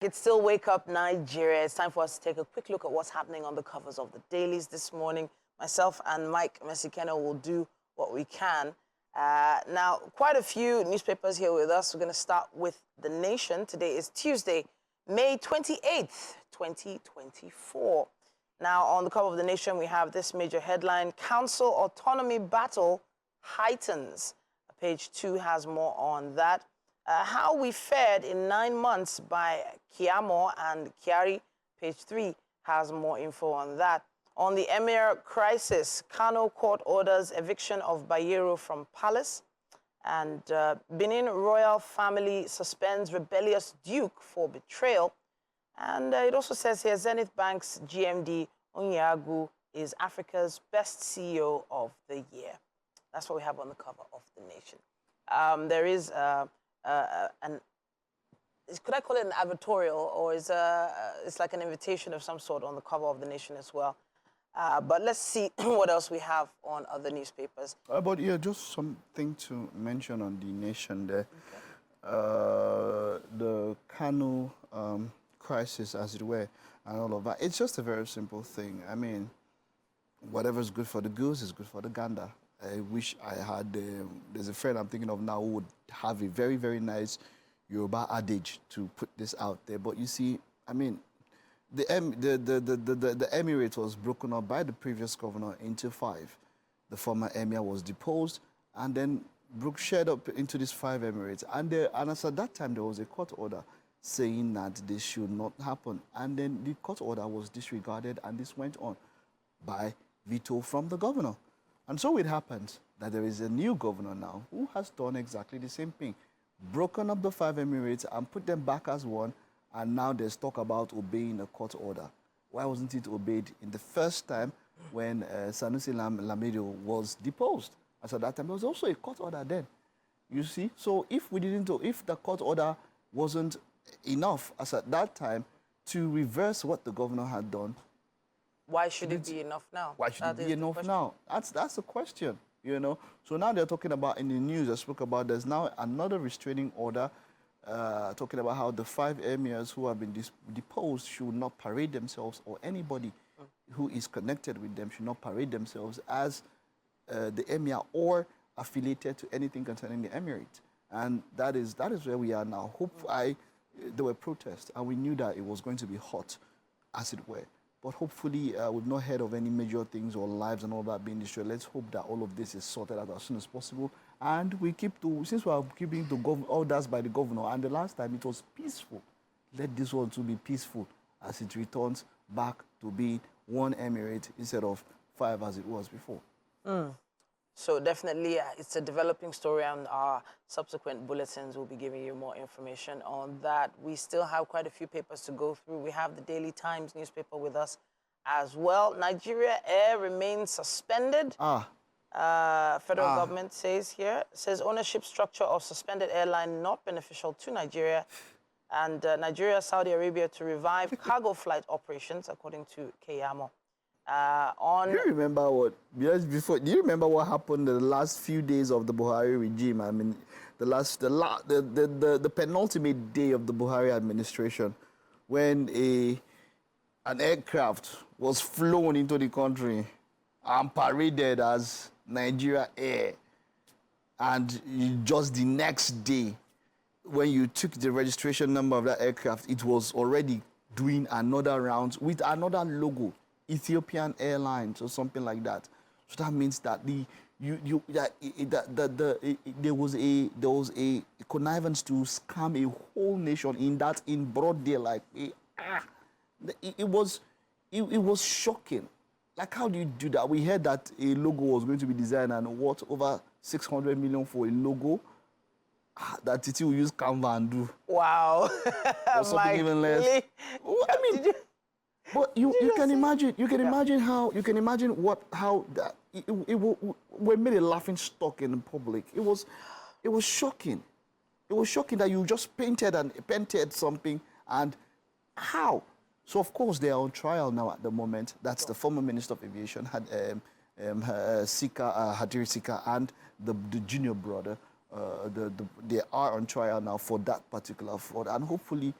It's still Wake Up Nigeria. It's time for us to take a quick look at what's happening on the covers of the dailies this morning. Myself and Mike Mesikeno will do what we can. Now, quite a few newspapers here with us. We're going to start with The Nation. Today is Tuesday, May 28th, 2024. Now, on the cover of The Nation, we have this major headline, Council Autonomy Battle Heightens. Page 2 has more on that. How we fared in 9 months by Kiamo and Kiari. Page 3 has more info on that. On the Emir crisis, Kano court orders eviction of Bayero from Palace. And Benin royal family suspends rebellious duke for betrayal. And it also says here, Zenith Bank's GMD Onyeagu is Africa's best CEO of the year. That's what we have on the cover of The Nation. There is could I call it an advertorial, or is it's like an invitation of some sort on the cover of The Nation as well. But let's see what else we have on other newspapers. But yeah, just something to mention on The Nation there. Okay. The Kano crisis, as it were, and all of that. It's just a very simple thing. I mean, whatever's good for the goose is good for the gander. I wish I had, there's a friend I'm thinking of now who would have a very, very nice Yoruba adage to put this out there. But you see, I mean, the Emirate was broken up by the previous governor into 5. The former emir was deposed and then shared up into these 5 Emirates. And as at that time, there was a court order saying that this should not happen. And then the court order was disregarded, and this went on by veto from the governor. And so it happens that there is a new governor now who has done exactly the same thing. Broken up the 5 Emirates and put them back as one, and now there's talk about obeying a court order. Why wasn't it obeyed in the first time when Sanusi Lamido was deposed? As at that time, there was also a court order then. You see? So if the court order wasn't enough as at that time to reverse what the governor had done, why should it be enough now? Why should it be enough now? That's the question, you know. So now they're talking about, in the news I spoke about, there's now another restraining order talking about how the 5 emirs who have been deposed should not parade themselves, or anybody who is connected with them should not parade themselves as the emir or affiliated to anything concerning the emirate. And that is where we are now. There were protests, and we knew that it was going to be hot, as it were. But hopefully, we've not heard of any major things or lives and all that being destroyed. Let's hope that all of this is sorted out as soon as possible. And we since we are keeping the orders by the governor, and the last time it was peaceful, let this one too be peaceful as it returns back to being 1 emirate instead of 5 as it was before. So definitely, it's a developing story, and our subsequent bulletins will be giving you more information on that. We still have quite a few papers to go through. We have the Daily Times newspaper with us as well. Nigeria Air remains suspended. Federal government says ownership structure of suspended airline not beneficial to Nigeria. And Nigeria, Saudi Arabia to revive cargo flight operations, according to Keyamo. Do you remember what? Do you remember what happened the last few days of the Buhari regime? I mean, the penultimate day of the Buhari administration, when an aircraft was flown into the country and paraded as Nigeria Air, and just the next day, when you took the registration number of that aircraft, it was already doing another round with another logo. Ethiopian Airlines or something like that. So that means that there was a connivance to scam a whole nation in broad daylight. It was shocking. Like, how do you do that? We heard that a logo was going to be designed, and what, over 600 million for a logo that Titi will use Canva and do. Wow. Or something even less. Really? I mean, but you can imagine how that we made a laughing stock in the public. It was shocking. It was shocking that you just painted something, and how. So of course they are on trial now at the moment. That's the former Minister of Aviation, Hadiri Sika, and the junior brother. They are on trial now for that particular fraud, and hopefully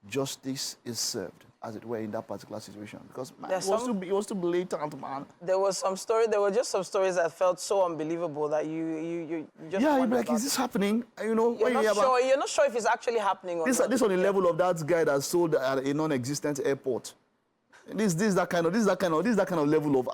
justice is served, as it were, in that particular situation. Because man, it was too blatant, man. There were just some stories that felt so unbelievable that you just you're like, is this happening? You know, you're not sure if it's actually happening or not. This on the level of that guy that sold at a non-existent airport. This is that kind of level of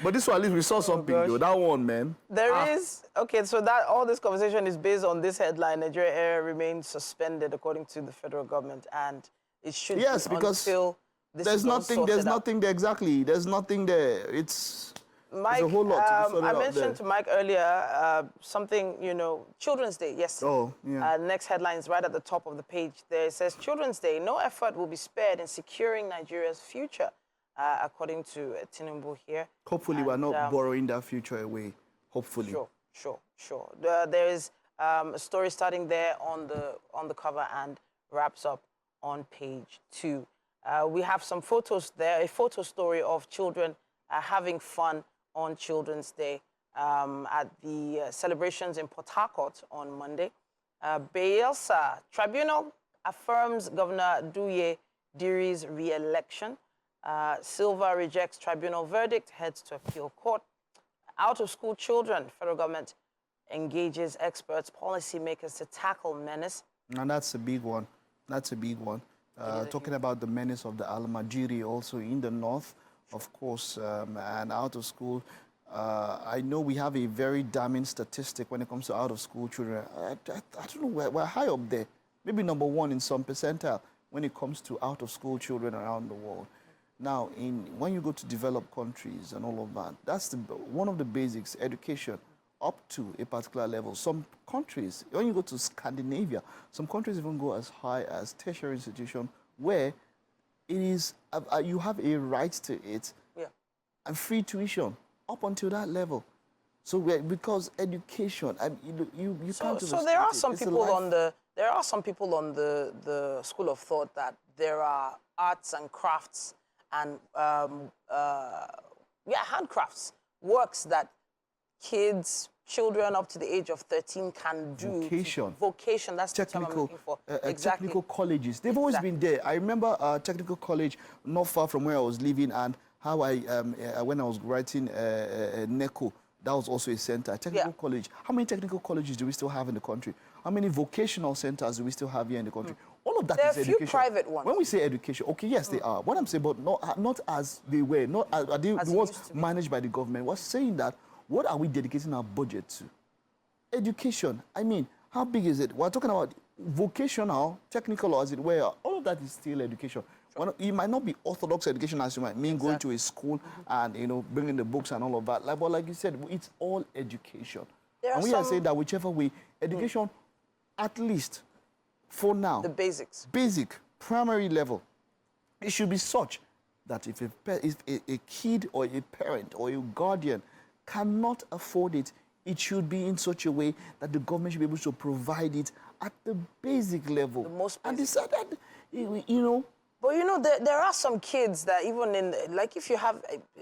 But this one, at least we saw something though. That one, man. There is okay. So that all this conversation is based on this headline: Nigeria Air remains suspended, according to the federal government, and it should be until this there's nothing there exactly. There's nothing there. It's Mike, there's a whole lot to be sorted I out mentioned to Mike earlier something, Children's Day, yes. Oh, yeah. Next headline is right at the top of the page. There it says, Children's Day, no effort will be spared in securing Nigeria's future, according to Tinubu here. Hopefully we're not borrowing that future away. Hopefully. Sure. There is a story starting there on the cover and wraps up on page 2. We have some photos there, a photo story of children having fun on Children's Day at the celebrations in Port Harcourt on Monday. Bayelsa Tribunal affirms Governor Duye Diri's re-election. Silva rejects tribunal verdict, heads to appeal court. Out-of-school children, federal government engages experts, policymakers to tackle menace. And that's a big one. Talking about the menace of the Almajiri also in the north, of course, and out of school. I know we have a very damning statistic when it comes to out-of-school children. I don't know, we're high up there. Maybe number 1 in some percentile when it comes to out-of-school children around the world. Now, when you go to developed countries and all of that, that's one of the basics, education, up to a particular level. Some countries, when you go to Scandinavia, some countries even go as high as tertiary institution where it is, you have a right to it, and free tuition up until that level. So because education, you can't. So there are some people on the school of thought that there are arts and crafts and handcrafts, works that children up to the age of 13 can do. Vocation, that's the term I'm looking for. Exactly. Technical colleges, they've always been there. I remember a technical college not far from where I was living, and how when I was writing NECO, that was also a center, technical college. How many technical colleges do we still have in the country? How many vocational centers do we still have here in the country? All of that is education. There are a few private ones. When we say education, okay, yes, they are. What I'm saying, but not as they were, not as the ones managed by the government. We're saying that, what are we dedicating our budget to? Education. I mean, how big is it? We're talking about vocational, technical, or as it were. All of that is still education. Sure. It might not be orthodox education as you might mean, going to a school and bringing the books and all of that. But like you said, it's all education. And we are saying that whichever way, education, at least for now, the basic, primary level, it should be such that if a kid or a parent or a guardian cannot afford it, it should be in such a way that the government should be able to provide it at the basic level. The most basic. And decide that, But there are some kids that even like if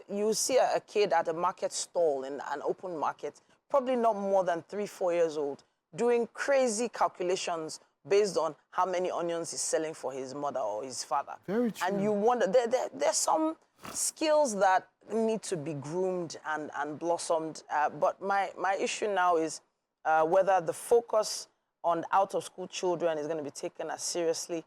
you see a kid at a market stall in an open market, probably not more than 3-4 years old, doing crazy calculations based on how many onions he's selling for his mother or his father. Very true. And you wonder, there's some skills that need to be groomed and blossomed. But my issue now is whether the focus on out-of-school children is going to be taken as seriously.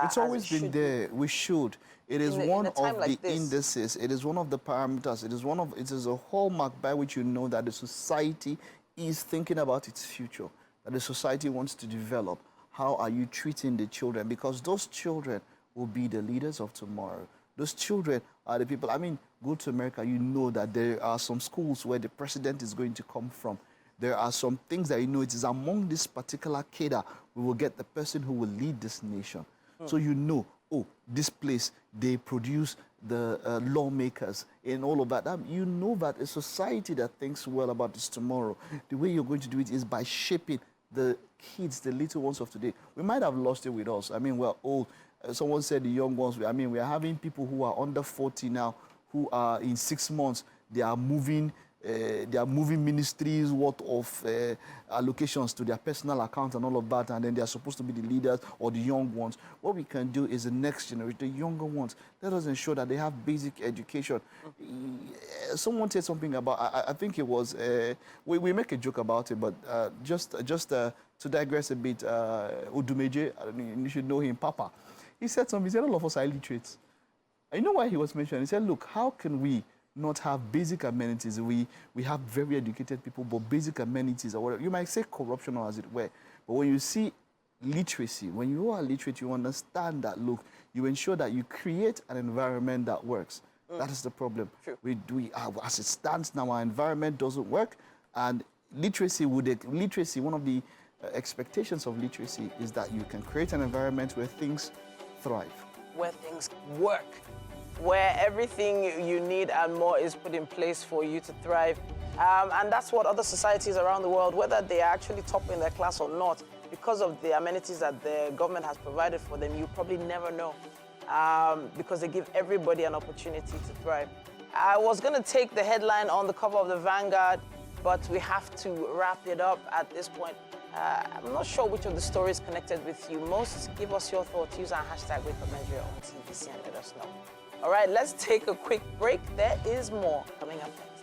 It's always been there. We should. It is one of the indices. It is one of the parameters. It is a hallmark by which you know that the society is thinking about its future, that the society wants to develop. How are you treating the children? Because those children will be the leaders of tomorrow. Those children are the people. I mean, go to America, you know that there are some schools where the president is going to come from. There are some things that it is among this particular cadre we will get the person who will lead this nation. So this place, they produce the lawmakers and all of that. You know that a society that thinks well about this tomorrow, the way you're going to do it is by shaping the kids, the little ones of today. We might have lost it with us. I mean, we're old. Someone said the young ones. I mean, we're having people who are under 40 now, who are in 6 months, they are moving they are moving ministries worth of allocations to their personal accounts and all of that, and then they are supposed to be the leaders or the young ones. What we can do is the next generation, the younger ones. Let us ensure that they have basic education. Someone said something about, I think it was, we make a joke about it, but just to digress a bit, Udumeje, you should know him, Papa. He said something, he said all of us are illiterates. And you know why he was mentioned? He said, look, how can we not have basic amenities? We have very educated people, but basic amenities or whatever. You might say corruption or as it were, but when you see literacy, when you are literate, you understand that, look, you ensure that you create an environment that works. That is the problem. True. As it stands now, our environment doesn't work, and literacy, one of the expectations of literacy is that you can create an environment where things thrive. Where things work, where everything you need and more is put in place for you to thrive. And that's what other societies around the world, whether they are actually top in their class or not, because of the amenities that the government has provided for them, you probably never know, because they give everybody an opportunity to thrive. I was going to take the headline on the cover of the Vanguard, but we have to wrap it up at this point. I'm not sure which of the stories connected with you most. Give us your thoughts. Use our hashtag #WakeUpNigeria on TVC and let us know. All right, let's take a quick break. There is more coming up next.